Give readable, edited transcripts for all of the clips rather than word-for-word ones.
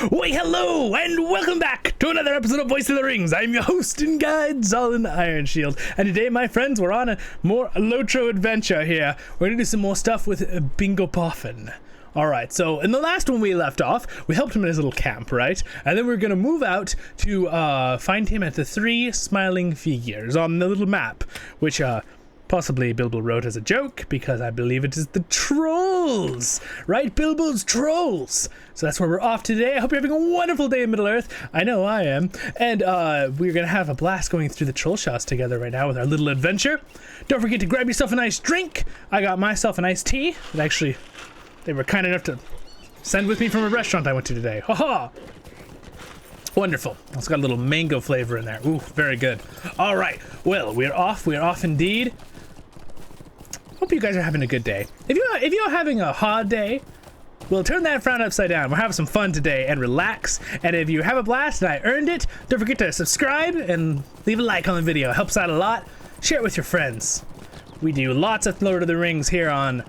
Why, hello, and welcome back to another episode of Voice of the Rings. I'm your host and guide, Zollin Ironshield, and today, my friends, we're on a more LOTRO adventure here. We're gonna do some more stuff with Bingo Poffin. Alright, so in the last one we left off, we helped him in his little camp, right? And then we're gonna move out to find him at the 3 smiling figures on the little map, which possibly Bilbo wrote as a joke, because I believe it is the trolls, right? Bilbo's trolls. So that's where we're off today. I hope you're having a wonderful day in Middle-earth. I know I am. And we're going to have a blast going through the troll shots together right now with our little adventure. Don't forget to grab yourself a nice drink. I got myself an iced tea. And actually, they were kind enough to send with me from a restaurant I went to today. Ha-ha! Wonderful. It's got a little mango flavor in there. Ooh, very good. All right. Well, we're off. We're off indeed. Hope you guys are having a good day. If you're having a hard day, well, turn that frown upside down. We're having some fun today and relax. And if you have a blast and I earned it, don't forget to subscribe and leave a like on the video. It helps out a lot. Share it with your friends. We do lots of Lord of the Rings here on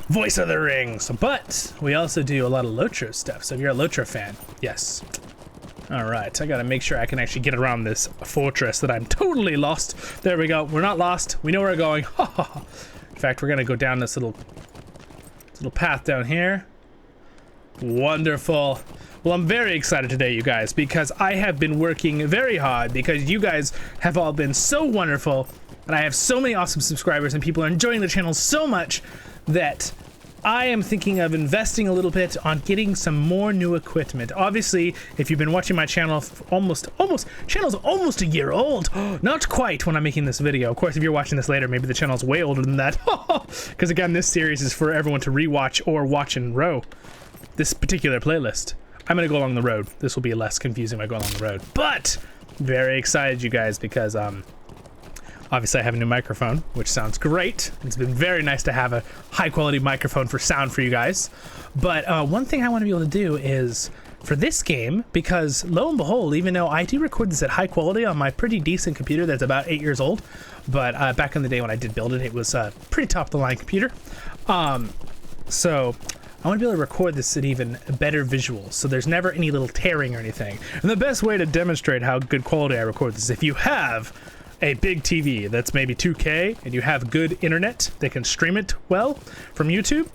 Voice of the Rings, but we also do a lot of LOTRO stuff. So if you're a LOTRO fan, yes. All right, I gotta make sure I can actually get around this fortress that I'm totally lost. There we go. We're not lost. We know where we're going. Ha ha ha. In fact, we're gonna go down this little path down here. Wonderful. Well, I'm very excited today, you guys, because I have been working very hard because you guys have all been so wonderful, and I have so many awesome subscribers, and people are enjoying the channel so much that I am thinking of investing a little bit on getting some more new equipment. Obviously, if you've been watching my channel, channel's almost a year old. Not quite when I'm making this video. Of course, if you're watching this later, maybe the channel's way older than that. Because again, this series is for everyone to rewatch or watch in row. This particular playlist. I'm gonna go along the road. This will be less confusing if I go along the road. But very excited, you guys, because obviously I have a new microphone, which sounds great. It's been very nice to have a high quality microphone for sound for you guys. But one thing I want to be able to do is for this game, because lo and behold, even though I do record this at high quality on my pretty decent computer that's about 8 years old, but back in the day when I did build it, it was a pretty top of the line computer. So I want to be able to record this at even better visuals, so there's never any little tearing or anything. And the best way to demonstrate how good quality I record this is if you have a big TV that's maybe 2K and you have good internet that can stream it well from YouTube,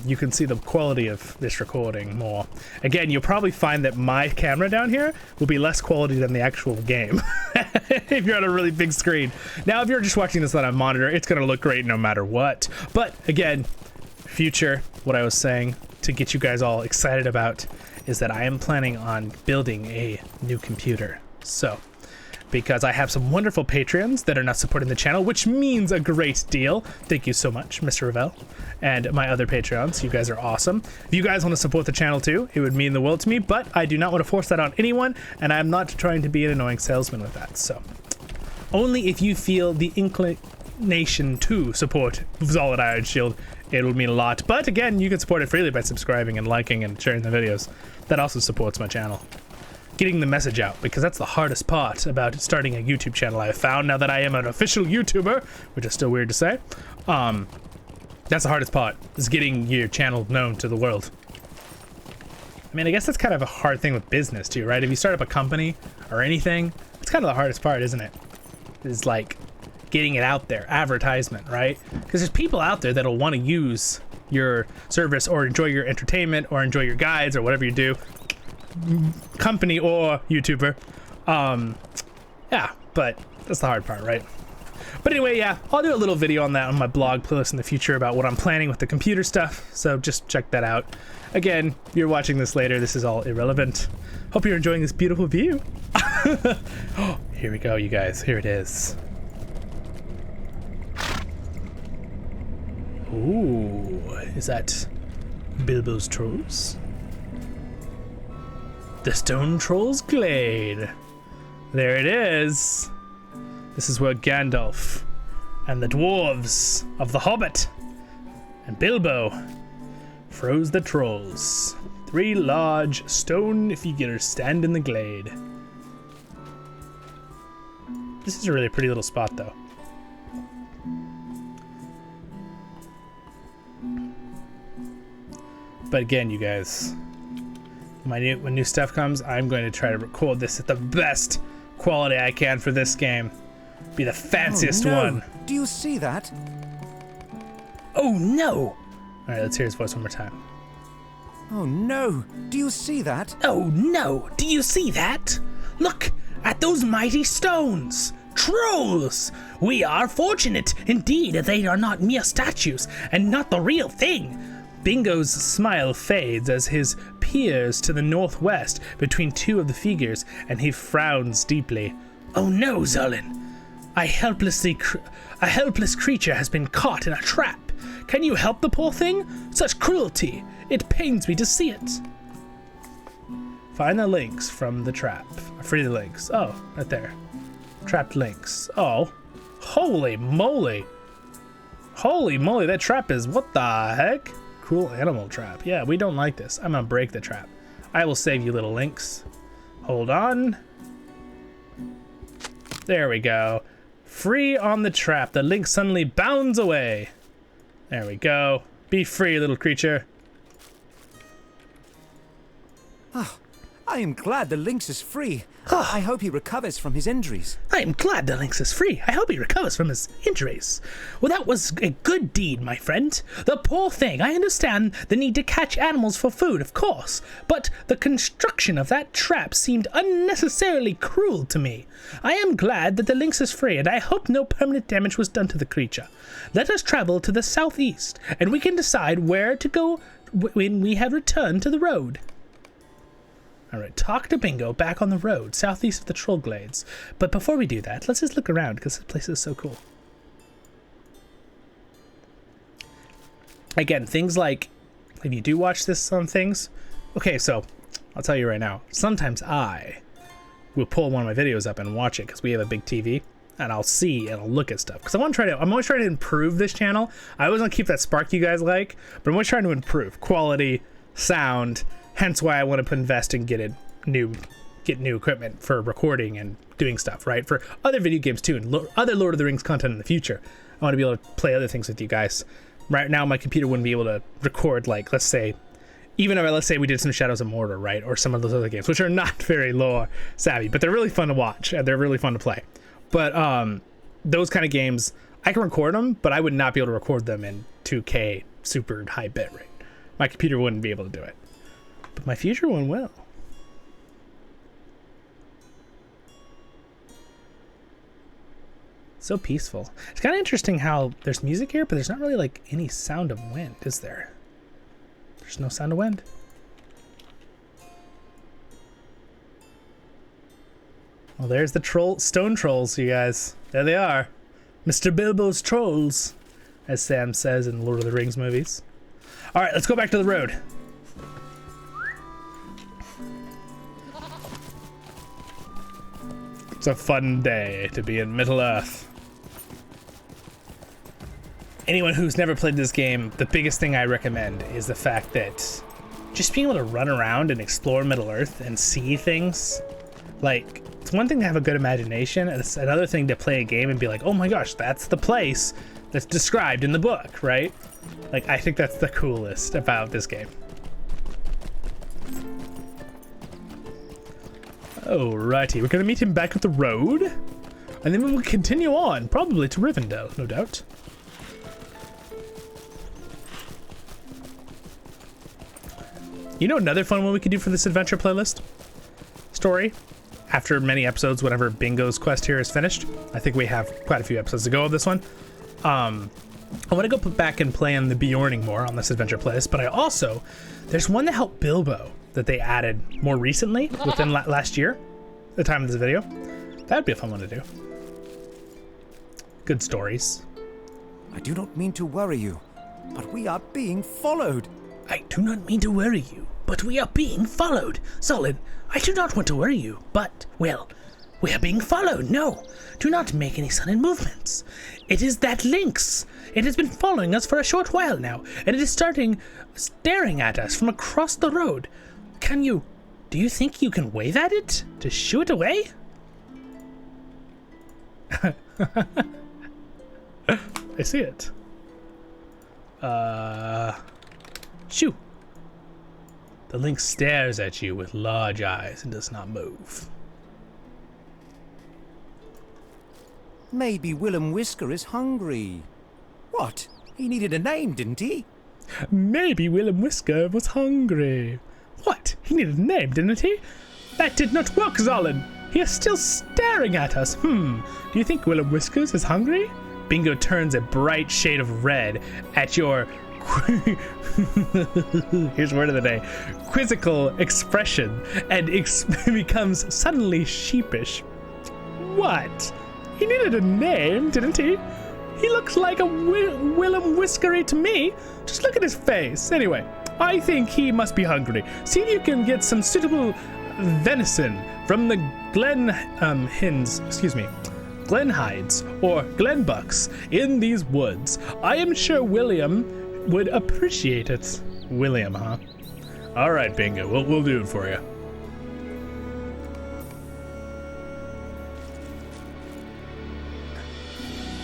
you can see the quality of this recording more. Again, you'll probably find that my camera down here will be less quality than the actual game if you're on a really big screen. Now, if you're just watching this on a monitor, it's going to look great no matter what. But again, future, what I was saying to get you guys all excited about is that I am planning on building a new computer. So because I have some wonderful Patreons that are not supporting the channel, which means a great deal. Thank you so much, MrRevel, and my other Patreons. You guys are awesome. If you guys want to support the channel too, it would mean the world to me, but I do not want to force that on anyone, and I'm not trying to be an annoying salesman with that. So only if you feel the inclination to support Zollin Ironshield, it'll mean a lot. But again, you can support it freely by subscribing and liking and sharing the videos. That also supports my channel. Getting the message out, because that's the hardest part about starting a YouTube channel I have found now that I am an official YouTuber, which is still weird to say. That's the hardest part, is getting your channel known to the world. I mean, I guess that's kind of a hard thing with business too, right? If you start up a company or anything, it's kind of the hardest part, isn't it? Is like getting it out there, advertisement, right? Because there's people out there that'll want to use your service or enjoy your entertainment or enjoy your guides or whatever you do, company or YouTuber. Yeah, but that's the hard part, right? But anyway, yeah, I'll do a little video on that on my blog playlist in the future about what I'm planning with the computer stuff, so just check that out. Again, if you're watching this later, this is all irrelevant. Hope you're enjoying this beautiful view. Oh, here we go, you guys. Here it is. Ooh, is that Bilbo's trolls? The Stone Troll's Glade. There it is. This is where Gandalf and the dwarves of The Hobbit and Bilbo froze the trolls. 3 large stone figures stand in the glade. This is a really pretty little spot, though. But again, you guys, when new stuff comes, I'm going to try to record this at the best quality I can for this game. Be the fanciest one. Do you see that? Oh no! All right, let's hear his voice one more time. Oh no! Do you see that? Oh no! Do you see that? Look at those mighty stones! Trolls! We are fortunate indeed that they are not mere statues and not the real thing. Bingo's smile fades as his peers to the northwest between two of the figures, and he frowns deeply. Oh no, Zollin! A helpless creature has been caught in a trap. Can you help the poor thing? Such cruelty! It pains me to see it. Find the links from the trap. Free the links. Oh, right there. Trapped links. Oh, holy moly! Holy moly! That trap is what the heck? Cruel animal trap. Yeah, we don't like this. I'm gonna break the trap. I will save you little links. Hold on. There we go. Free on the trap. The link suddenly bounds away. There we go. Be free, little creature. I am glad the lynx is free. I hope he recovers from his injuries. I am glad the lynx is free. I hope he recovers from his injuries. Well, that was a good deed, my friend. The poor thing. I understand the need to catch animals for food, of course, but the construction of that trap seemed unnecessarily cruel to me. I am glad that the lynx is free, and I hope no permanent damage was done to the creature. Let us travel to the southeast, and we can decide where to go when we have returned to the road. Alright, talk to Bingo back on the road, southeast of the Troll Glades. But before we do that, let's just look around, because this place is so cool. Again, things like, if you do watch this on things, okay, so, I'll tell you right now, sometimes I will pull one of my videos up and watch it, because we have a big TV, and I'll see, and I'll look at stuff. Because I'm always trying to improve this channel. I always want to keep that spark you guys like, but I'm always trying to improve quality, sound. Hence why I want to invest and get new equipment for recording and doing stuff, right? For other video games too, and other Lord of the Rings content in the future. I want to be able to play other things with you guys. Right now, my computer wouldn't be able to record, like, let's say we did some Shadows of Mordor, right? Or some of those other games, which are not very lore savvy, but they're really fun to watch and they're really fun to play. But those kind of games, I can record them, but I would not be able to record them in 2K super high bit rate. My computer wouldn't be able to do it. But my future one will. So peaceful. It's kind of interesting how there's music here, but there's not really like any sound of wind, is there? There's no sound of wind. Well, there's the stone trolls, you guys. There they are. Mr. Bilbo's trolls, as Sam says in Lord of the Rings movies. All right, let's go back to the road. It's a fun day to be in Middle-earth. Anyone who's never played this game, the biggest thing I recommend is the fact that just being able to run around and explore Middle-earth and see things, like, it's one thing to have a good imagination, and it's another thing to play a game and be like, oh my gosh, that's the place that's described in the book, right? Like, I think that's the coolest about this game. Alrighty, we're gonna meet him back at the road, and then we will continue on, probably to Rivendell, no doubt. You know another fun one we could do for this adventure playlist? Story? After many episodes, whenever Bingo's quest here is finished. I think we have quite a few episodes to go of this one. I want to go put back and play on the Bjorning more on this adventure playlist, but there's one that helped Bilbo that they added more recently, within last year, the time of this video. That'd be a fun one to do. Good stories. I do not mean to worry you, but we are being followed. I do not mean to worry you, but we are being followed. Zollin, I do not want to worry you, but, well, we are being followed. No, do not make any sudden movements. It is that lynx. It has been following us for a short while now, and it is staring at us from across the road. Do you think you can wave at it to shoo it away? I see it. Shoo. The lynx stares at you with large eyes and does not move. Maybe Willem Whisker is hungry. What? He needed a name, didn't he? Maybe Willem Whisker was hungry. What? He needed a name, didn't he? That did not work, Zollin. He is still staring at us. Do you think Willem Whiskers is hungry? Bingo turns a bright shade of red at your here's word of the day, quizzical expression, and becomes suddenly sheepish. What? He needed a name, didn't he? He looks like a Willem Whiskery to me. Just look at his face. Anyway, I think he must be hungry. See if you can get some suitable venison from the Glen Hides or Glen Bucks in these woods. I am sure William would appreciate it. William, huh? All right, Bingo. We'll do it for you.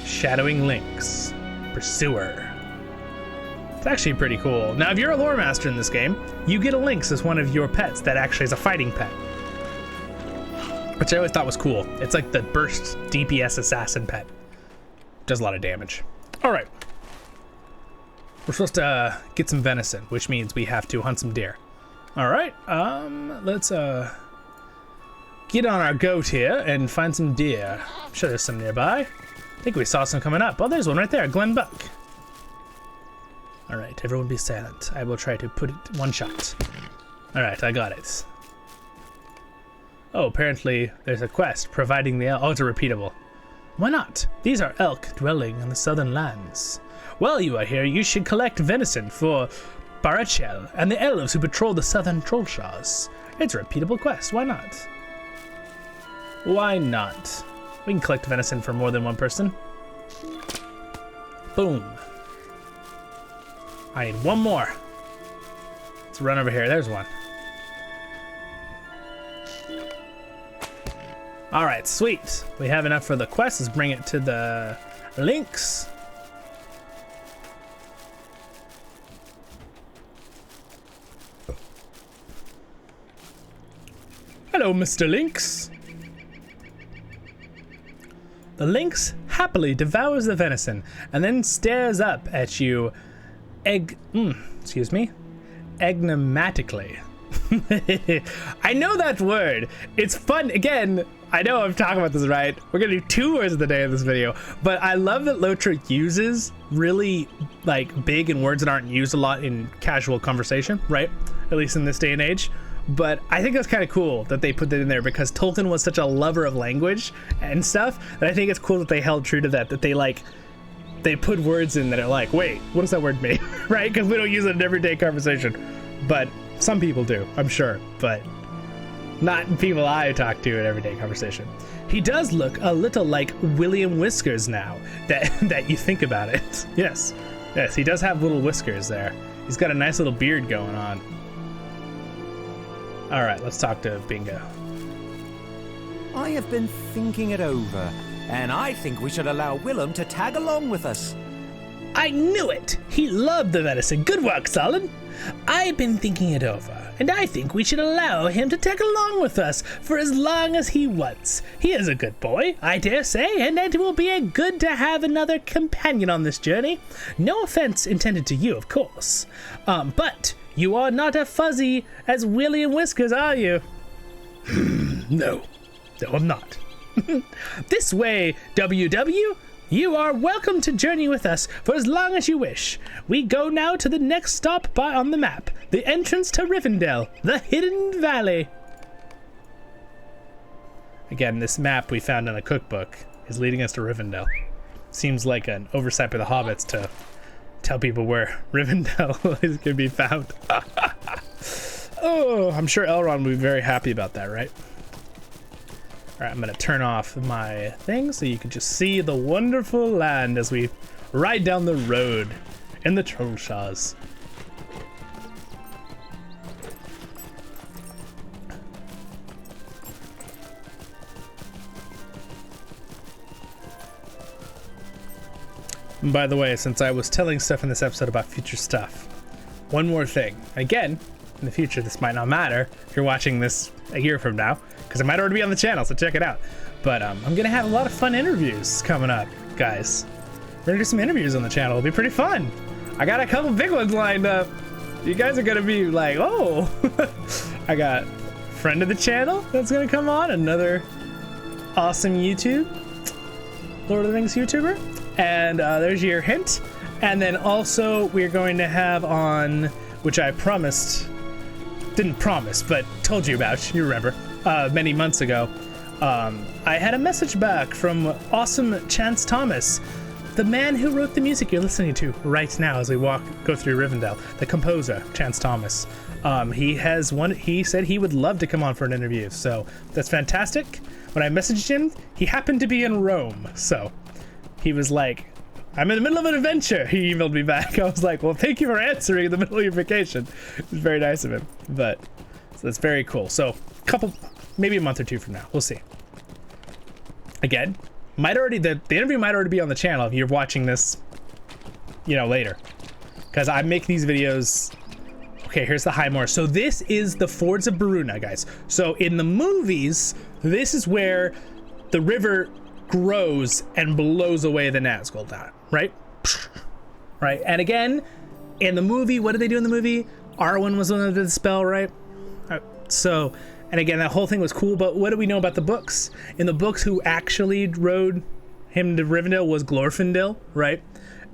Shadowing Lynx. Pursuer. It's actually pretty cool. Now, if you're a lore master in this game, you get a lynx as one of your pets that actually is a fighting pet, which I always thought was cool. It's like the burst DPS assassin pet. Does a lot of damage. All right. We're supposed to get some venison, which means we have to hunt some deer. All right. Let's get on our goat here and find some deer. I'm sure there's some nearby. I think we saw some coming up. Oh, there's one right there, Glen Buck. All right, everyone be silent. I will try to put it one shot. All right, I got it. Oh, apparently there's a quest providing the elk. Oh, it's a repeatable. Why not? These are elk dwelling in the southern lands. While you are here, you should collect venison for Barachel and the elves who patrol the southern Trollshaws. It's a repeatable quest. Why not? Why not? We can collect venison for more than one person. Boom. I need one more. Let's run over here. There's one. All right, sweet. We have enough for the quest. Let's bring it to the lynx. Hello, Mr. Lynx. The lynx happily devours the venison and then stares up at you enigmatically. I know that word. It's fun. Again, I know I'm talking about this right. We're gonna do 2 words of the day in this video, but I love that LOTRO uses really like big and words that aren't used a lot in casual conversation, right? At least in this day and age. But I think that's kind of cool that they put that in there because Tolkien was such a lover of language and stuff that I think it's cool that they held true to that they put words in that are like, wait, what does that word mean? Right? Because we don't use it in everyday conversation. But some people do, I'm sure, but not people I talk to in everyday conversation. He does look a little like William Whiskers now that you think about it. Yes, he does have little whiskers there. He's got a nice little beard going on. All right, let's talk to Bingo. I have been thinking it over, and I think we should allow Willem to tag along with us. I knew it! He loved the venison. Good work, Zollin. I've been thinking it over, and I think we should allow him to tag along with us for as long as he wants. He is a good boy, I dare say, and it will be good to have another companion on this journey. No offense intended to you, of course. But you are not as fuzzy as William Whiskers, are you? No, I'm not. This way, WW. You are welcome to journey with us for as long as you wish. We go now to the next stop on the map, the entrance to Rivendell, the Hidden Valley. Again, this map we found in a cookbook is leading us to Rivendell. Seems like an oversight by the hobbits to tell people where Rivendell is going to be found. Oh, I'm sure Elrond will be very happy about that, right? All right, I'm gonna turn off my thing so you can just see the wonderful land as we ride down the road in the Trollshaws. And by the way, since I was telling stuff in this episode about future stuff, one more thing. Again, in the future, this might not matter if you're watching this a year from now, because it might already be on the channel, so check it out. But I'm gonna have a lot of fun interviews coming up, guys. We're gonna do some interviews on the channel. It'll be pretty fun. I got a couple big ones lined up. You guys are gonna be like, oh. I got friend of the channel that's gonna come on, another awesome YouTube Lord of the Rings YouTuber, and there's your hint. And then also we're going to have on, which I didn't promise, but told you about, you remember, many months ago. I had a message back from awesome Chance Thomas, the man who wrote the music you're listening to right now as we go through Rivendell, the composer, Chance Thomas. He said he would love to come on for an interview, so that's fantastic. When I messaged him, he happened to be in Rome, so he was like, I'm in the middle of an adventure. He emailed me back. I was like, well, thank you for answering in the middle of your vacation. It was very nice of him, so that's very cool. So maybe a month or two from now, we'll see. Again, the interview might already be on the channel if you're watching this, later, because I make these videos. Okay, here's the High Moor. So this is the Fords of Baruna, guys. So in the movies, this is where the river grows and blows away the Nazgul down, right? Right. And again, in the movie, what did they do in the movie? Arwen was the one that did the spell, right? So, and again, that whole thing was cool, but what do we know about the books? In the books, who actually rode him to Rivendell was Glorfindel, right?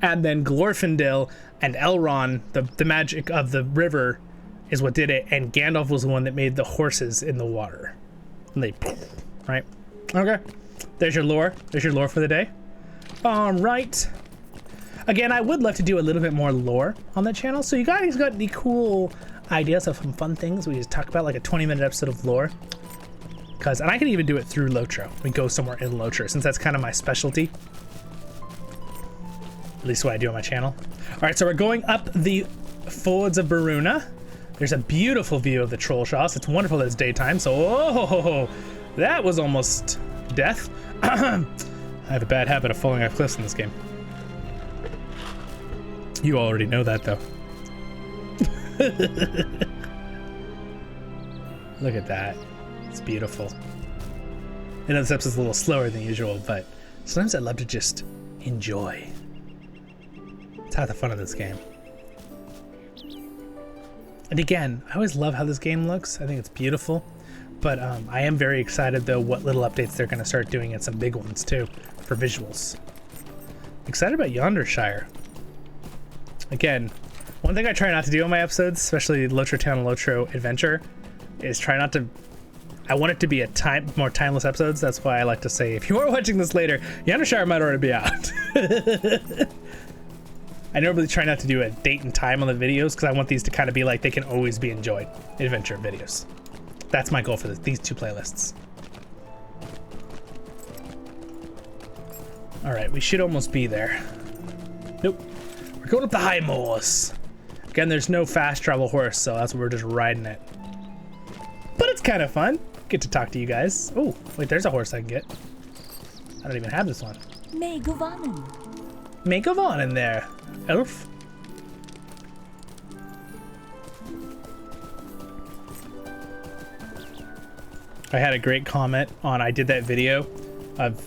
And then Glorfindel and Elrond, the magic of the river is what did it, and Gandalf was the one that made the horses in the water. And they, right? Okay. There's your lore. There's your lore for the day. All right. Again, I would love to do a little bit more lore on the channel. So you guys got any cool ideas of some fun things we just talk about, like a 20-minute episode of lore? And I can even do it through LOTRO. We go somewhere in LOTRO, since that's kind of my specialty. At least what I do on my channel. All right, so we're going up the Fords of Baruna. There's a beautiful view of the Trollshaws. It's wonderful that it's daytime. So, oh, that was almost death. I have a bad habit of falling off cliffs in this game. You already know that, though. Look at that. It's beautiful. I know this episode's a little slower than usual, but sometimes I love to just enjoy. It's half the fun of this game. And again, I always love how this game looks. I think it's beautiful. But I am very excited, though, what little updates they're going to start doing, and some big ones, too, for visuals. Excited about Yondershire. Again, one thing I try not to do on my episodes, especially LOTRO Town and LOTRO Adventure, is try not to... I want it to be more timeless episodes. That's why I like to say, if you are watching this later, Yondershire might already be out. I normally try not to do a date and time on the videos, because I want these to kind of be like they can always be enjoyed adventure videos. That's my goal for these two playlists. All right, we should almost be there. Nope. We're going up the high moors. Again, there's no fast travel horse, so that's what we're just riding it. But it's kind of fun. Get to talk to you guys. Oh, wait, there's a horse I can get. I don't even have this one. Megavanen in there. Elf. I had a great comment on, I did that video of,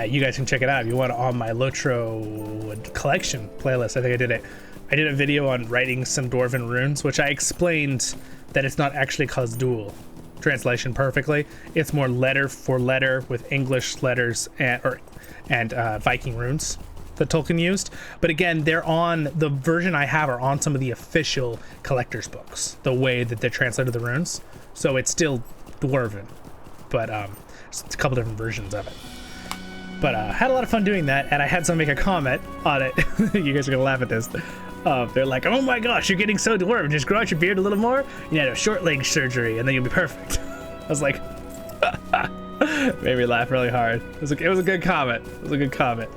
you guys can check it out if you want, on my LOTRO collection playlist. I think I did it. I did a video on writing some Dwarven runes, which I explained that it's not actually Khazad-dûl translation perfectly. It's more letter for letter with English letters and Viking runes that Tolkien used. But again, they're on, the version I have are on some of the official collector's books, the way that they translated the runes. So it's still Dwarven, but it's a couple different versions of it. But had a lot of fun doing that, and I had someone make a comment on it. You guys are gonna laugh at this. They're like, oh my gosh, you're getting so dwarven. Just grow out your beard a little more. You had a short leg surgery, and then you'll be perfect. I was like, made me laugh really hard. It was a good comment. It was a good comment.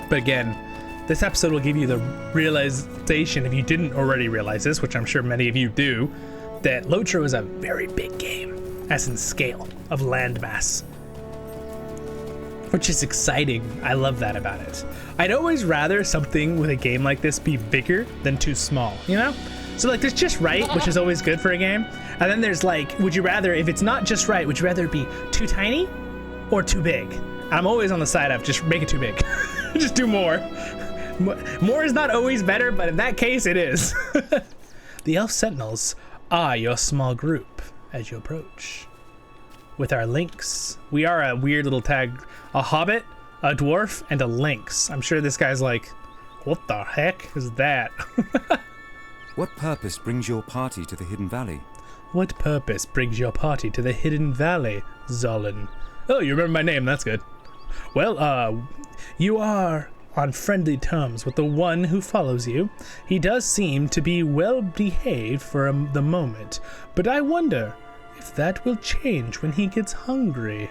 But again, this episode will give you the realization, if you didn't already realize this, which I'm sure many of you do, that LOTRO is a very big game, as in scale of landmass, which is exciting. I love that about it. I'd always rather something with a game like this be bigger than too small, you know? So like there's just right, which is always good for a game. And then there's like, would you rather, if it's not just right, would you rather it be too tiny or too big? I'm always on the side of just make it too big. Just do more. More is not always better, but in that case it is. The elf sentinels are your small group as you approach. With our lynx, we are a weird little tag, a hobbit, a dwarf, and a lynx. I'm sure this guy's like, what the heck is that? What purpose brings your party to the Hidden Valley? What purpose brings your party to the Hidden Valley, Zollin? Oh, you remember my name, that's good. Well, you are on friendly terms with the one who follows you. He does seem to be well behaved for the moment, but I wonder if that will change when he gets hungry.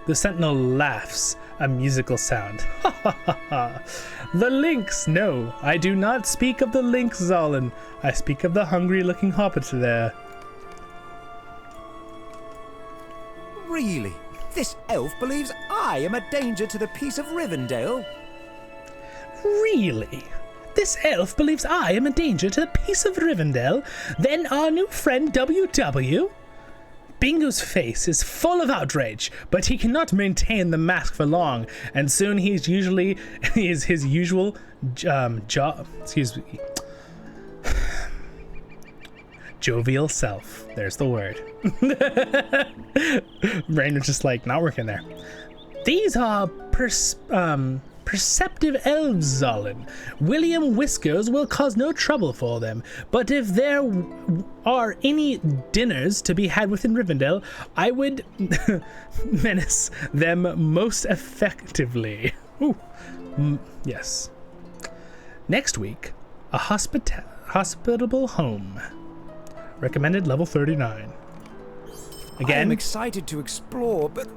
The sentinel laughs, a musical sound. Ha ha ha ha. The lynx, no, I do not speak of the lynx, Zollin. I speak of the hungry-looking hobbit there. Really? This elf believes I am a danger to the peace of Rivendell? Really? This elf believes I am a danger to the peace of Rivendell? Then our new friend WW? Bingo's face is full of outrage, but he cannot maintain the mask for long, and soon his usual jovial self. There's the word. Brain was just like not working there. These are perceptive elves, Zollin. William Whiskers will cause no trouble for them, but if there are any dinners to be had within Rivendell, I would menace them most effectively. Ooh. Yes. Next week, a hospitable home. Recommended level 39. Again, I'm excited to explore, but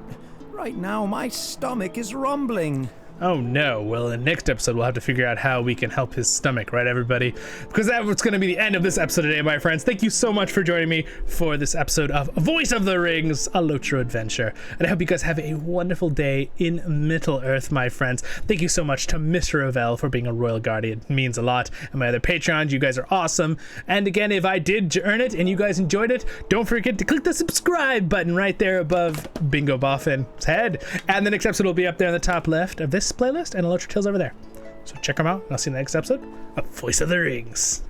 right now my stomach is rumbling. Oh no, well in the next episode we'll have to figure out how we can help his stomach, right everybody? Because that's going to be the end of this episode today, my friends. Thank you so much for joining me for this episode of Voice of the Rings, a LOTRO adventure. And I hope you guys have a wonderful day in Middle-earth, my friends. Thank you so much to MrRevel for being a royal guardian. It means a lot. And my other Patreons, you guys are awesome. And again, if I did earn it and you guys enjoyed it, don't forget to click the subscribe button right there above Bingo Boffin's head. And the next episode will be up there in the top left of this playlist, and LOTRO Tales over there. So check them out, and I'll see you in the next episode of Voice of the Rings.